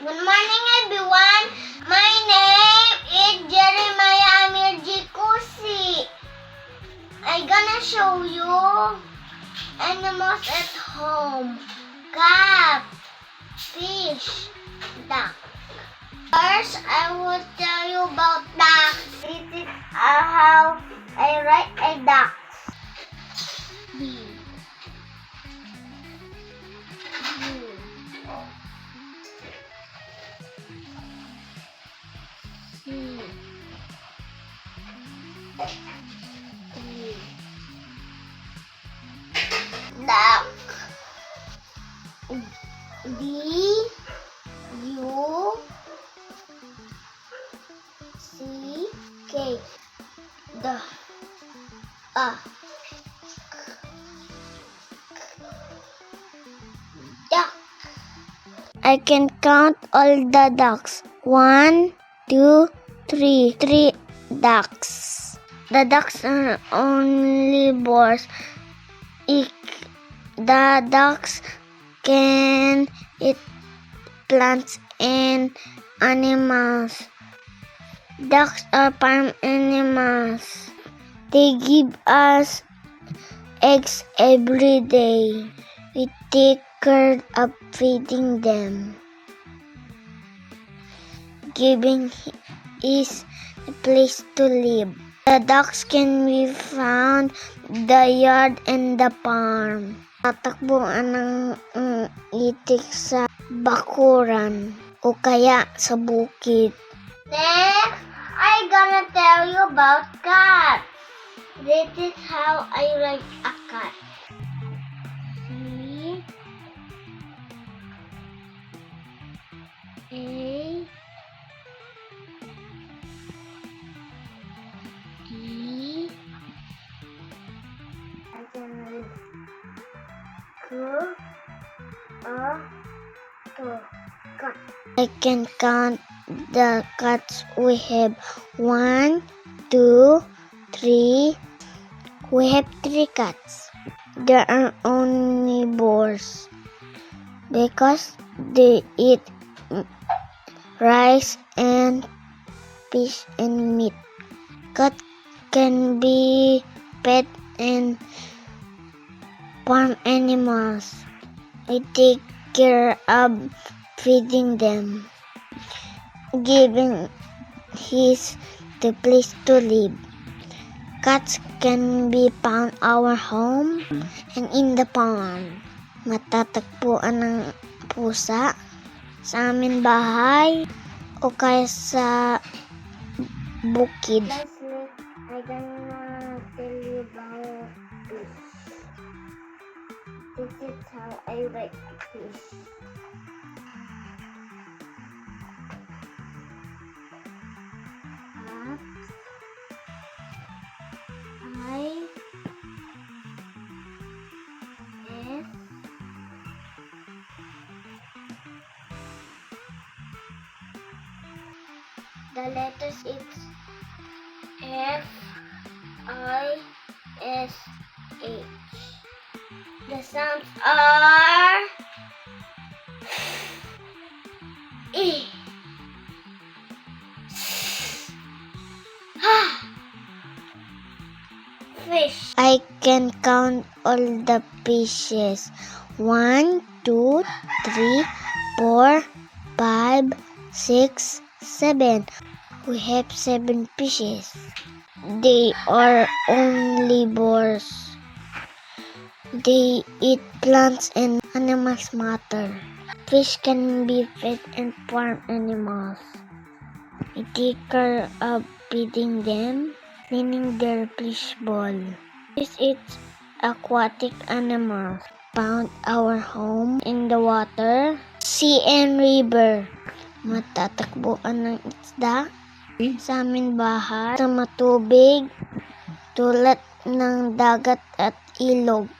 Good morning, everyone. My name is Jeremiah Amir Jikusi. I'm gonna show you animals at home. Cat, fish, duck. First, I will tell you about ducks. This is how I write a duck. D. Duck. D U C K. The duck. I can count all the ducks. 1, 2, 3. 3 ducks. The ducks are omnivores. The ducks can eat plants and animals. Ducks are farm animals. They give us eggs every day. We take care of feeding them. Giving is a place to live. The ducks can be found the yard and the farm. Tatakbuhan ng itik sa bakuran o kaya sa bukid. Next, I'm gonna tell you about cats. This is how I write a cat. C A D I can read cat. I can count the cats we have. 1, 2, 3. We have 3 cats. They are omnivores because they eat rice and fish and meat. Cat can be pet and farm animals. I take care of feeding them. Giving is the place to live. Cats can be found our home and in the farm. Matatagpuan ng pusa sa aming bahay o kaya sa bukid. Lastly, I'm gonna tell you about fish. This is how I write fish. The letters is F I S H. The sounds are E. Fish. I can count all the fishes. 1, 2, 3, 4, 5, 6, 7. We have 7 fishes. They are omnivores. They eat plants and animals matter. Fish can be fed and farm animals. We take care of feeding them, cleaning their fish bowl. Fish eats aquatic animals. Found our home in the water, sea and river. Matatakbuhan ng isda sa aming bahay sa matubig tulad ng dagat at ilog.